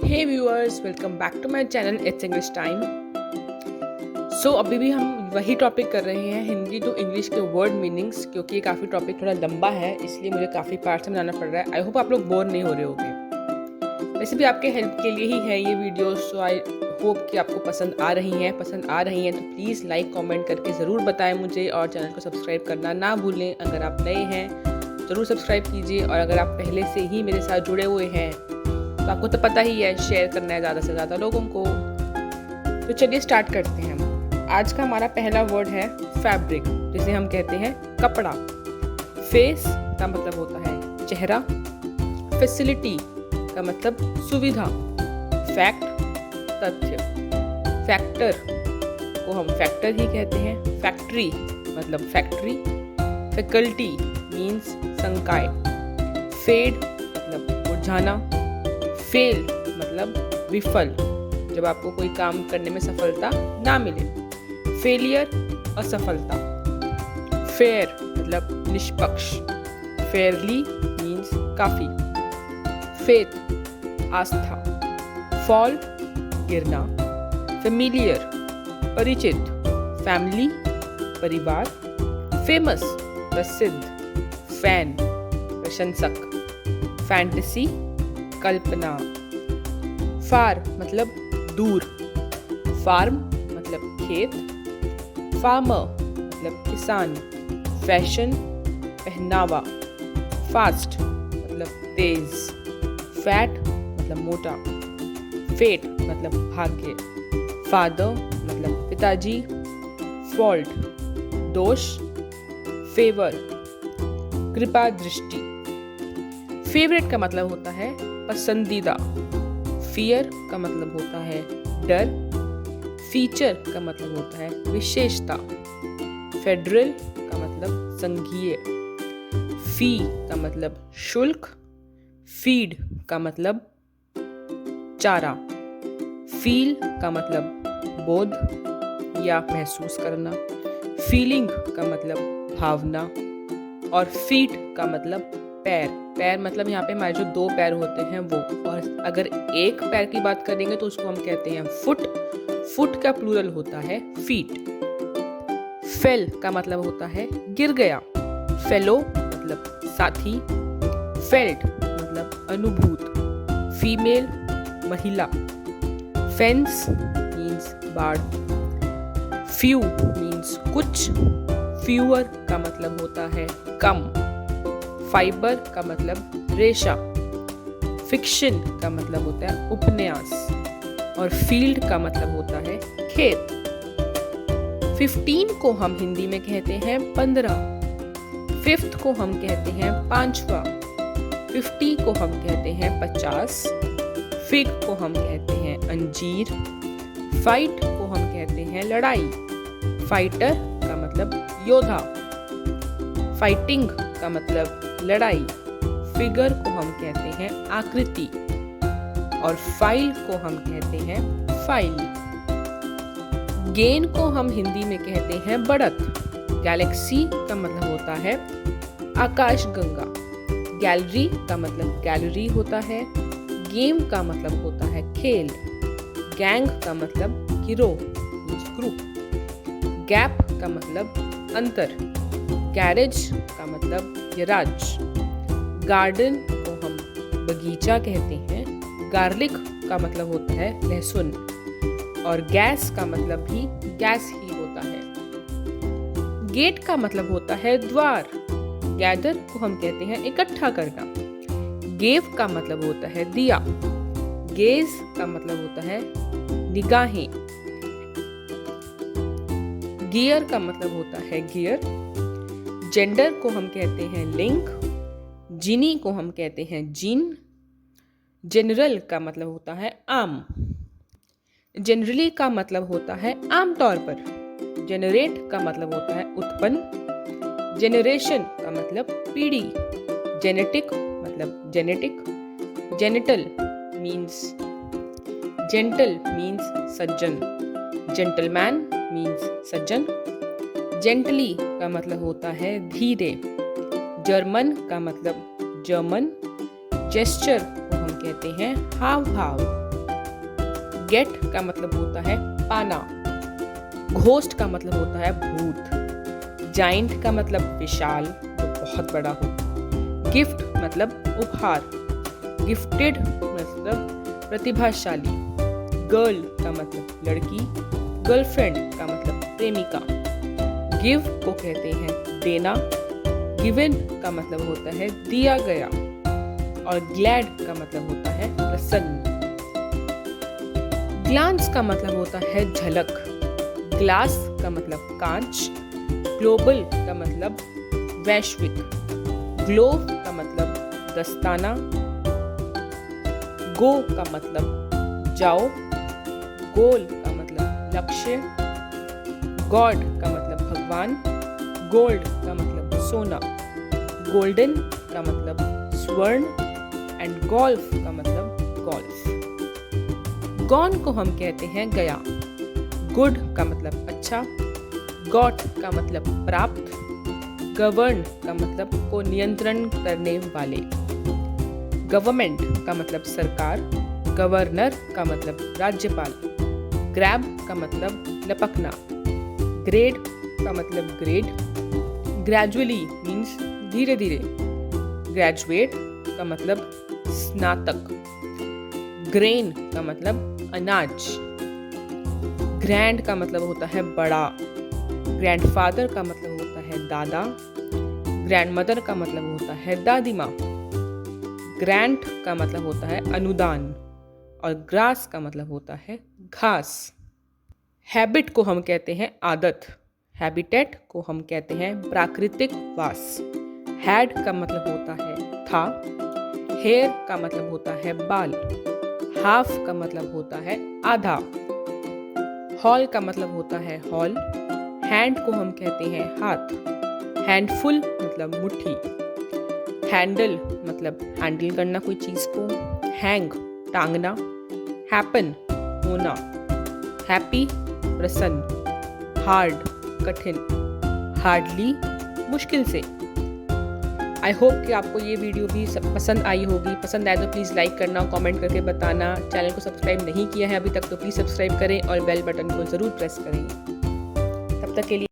Hey viewers, welcome back to my channel it's English time. So अभी भी हम वही टॉपिक कर रहे हैं, हिंदी टू इंग्लिश के वर्ड मीनिंग्स, क्योंकि ये काफ़ी टॉपिक थोड़ा लंबा है, इसलिए मुझे काफ़ी पार्ट में बनाना पड़ रहा है। आई होप आप लोग बोर नहीं हो रहे होंगे। वैसे भी आपके हेल्प के लिए ही है ये वीडियो, सो आई होप कि आपको पसंद आ रही हैं तो प्लीज़ लाइक कमेंट करके ज़रूर बताएं मुझे, और चैनल को सब्सक्राइब करना ना भूलें। अगर आप नए हैं ज़रूर सब्सक्राइब कीजिए, और अगर आप पहले से ही मेरे साथ जुड़े हुए हैं तो आपको तो पता ही है, शेयर करना है ज़्यादा से ज़्यादा लोगों को। तो चलिए स्टार्ट करते हैं। आज का हमारा पहला वर्ड है फैब्रिक, जिसे हम कहते हैं कपड़ा। फेस का मतलब होता है चेहरा, फैसिलिटी का मतलब सुविधा, फैक्ट तथ्य, फैक्टर को हम फैक्टर ही कहते हैं, फैक्ट्री मतलब फैक्ट्री, फैकल्टी मीन्स संकाय, फेड मतलब मुरझाना, फेल मतलब विफल, जब आपको कोई काम करने में सफलता ना मिले, फेलियर असफलता, फेयर मतलब निष्पक्ष, फेयरली मीन्स काफी, फेथ आस्था, फॉल गिरना, फेमिलियर परिचित, फैमिली परिवार, फेमस प्रसिद्ध, फैन प्रशंसक, फैंटेसी कल्पना, फार मतलब दूर, फार्म मतलब खेत, फार्मर मतलब किसान, फैशन पहनावा, फास्ट मतलब तेज, फैट मतलब मोटा, फेट मतलब भाग्य, फादर मतलब पिताजी, फॉल्ट दोष, फेवर कृपा दृष्टि। फेवरेट का मतलब होता है पसंदीदा, फियर का मतलब होता है डर, फीचर का मतलब होता है विशेषता, फेडरल का मतलब संघीय, फी का मतलब शुल्क, फीड का मतलब चारा, फील का मतलब बोध या महसूस करना, फीलिंग का मतलब भावना, और फीट का मतलब पैर। पैर मतलब यहाँ पे हमारे जो दो पैर होते हैं वो, और अगर एक पैर की बात करेंगे तो उसको हम कहते हैं फुट। फुट का प्लूरल होता है फीट। फेल का मतलब होता है गिर गया, फेलो मतलब साथी, फेल्ट मतलब अनुभूत, फीमेल महिला, फेंस मीन्स बाड़, फ्यू मीन्स कुछ, फ्यूअर का मतलब होता है कम, फाइबर का मतलब रेशा, फिक्शन का मतलब होता है उपन्यास, और फील्ड का मतलब होता है खेत। 15 को हम हिंदी में कहते हैं 15, फिफ्थ को हम कहते हैं पांचवा, 50 को हम कहते हैं 50, फिग को हम कहते हैं अंजीर, फाइट को हम कहते हैं लड़ाई, फाइटर का मतलब योद्धा, फाइटिंग का मतलब लड़ाई, फिगर को हम कहते हैं आकृति, और फाइल को हम कहते हैं फाइल। गेन को हम हिंदी में कहते हैं बढ़त, गैलेक्सी का मतलब होता है आकाशगंगा, गैलरी का मतलब गैलरी होता है, गेम का मतलब होता है खेल, गैंग का मतलब गिरोह ग्रुप, गैप का मतलब अंतर, गैरेज का मतलब गैराज, गार्डन को हम बगीचा कहते हैं, गार्लिक का मतलब होता है लहसुन, और गैस का मतलब भी गैस ही होता है। गेट का मतलब होता है द्वार, गैदर को हम कहते हैं इकट्ठा करना, गेव का मतलब होता है दिया, गेज का मतलब होता है निगाहें, गियर का मतलब होता है गियर, जेंडर को हम कहते हैं लिंग, जिनी को हम कहते हैं जिन, जनरल का मतलब होता है आम, जनरली का मतलब होता है आमतौर पर, जनरेट का मतलब होता है उत्पन्न, जनरेशन का मतलब पीढ़ी, जेनेटिक मतलब genetic, genital means gentle means सज्जन, जेंटलमैन मीन्स सज्जन, जेंटली का मतलब होता है धीरे, जर्मन का मतलब जर्मन, जेस्चर को हम कहते हैं हाव भाव, गेट का मतलब होता है पाना, घोस्ट का मतलब होता है भूत, जाइंट का मतलब विशाल जो बहुत बड़ा हो, गिफ्ट मतलब उपहार, गिफ्टेड मतलब प्रतिभाशाली, गर्ल का मतलब लड़की, गर्लफ्रेंड का मतलब प्रेमिका, गिव को कहते हैं देना, गिवन का मतलब होता है दिया गया, और ग्लैड का मतलब होता है प्रसन्न। ग्लांस का मतलब होता है झलक, ग्लास का मतलब कांच, ग्लोबल का मतलब वैश्विक, ग्लोव का मतलब दस्ताना, गो का मतलब जाओ, गोल का मतलब लक्ष्य, गॉड का मतलब भगवान, गोल्ड का मतलब सोना, गोल्डन का मतलब स्वर्ण, एंड गोल्फ का मतलब गोल्फ। गॉन को हम कहते हैं गया, गुड का मतलब अच्छा, गॉट का मतलब प्राप्त, गवर्न का मतलब को नियंत्रण करने वाले, गवर्नमेंट का मतलब सरकार, गवर्नर का मतलब राज्यपाल, ग्रैब का मतलब लपकना, ग्रेड का मतलब ग्रेड, ग्रेजुअली मीन्स धीरे धीरे, ग्रेजुएट का मतलब स्नातक, ग्रेन का मतलब अनाज, ग्रैंड का मतलब होता है बड़ा, ग्रैंडफादर का मतलब होता है दादा, ग्रैंडमदर का मतलब होता है दादी माँ, ग्रांट का मतलब होता है अनुदान, और ग्रास का मतलब होता है घास। हैबिट को हम कहते हैं आदत, हैबिटेट को हम कहते हैं प्राकृतिक वास, हैड का मतलब होता है था, हेयर का मतलब होता है बाल, हाफ का मतलब होता है आधा, हॉल का मतलब होता है हॉल, हैंड को हम कहते हैं हाथ, हैंडफुल मतलब मुट्ठी, हैंडल मतलब हैंडल करना कोई चीज को, हैंग टांगना, हैपन होना, हैप्पी प्रसन्न, हार्ड कठिन, हार्डली मुश्किल से। आई होप कि आपको ये वीडियो भी पसंद आई होगी। पसंद आए तो प्लीज़ लाइक करना, कमेंट करके बताना। चैनल को सब्सक्राइब नहीं किया है अभी तक तो प्लीज़ सब्सक्राइब करें और बेल बटन को ज़रूर प्रेस करें। तब तक के लिए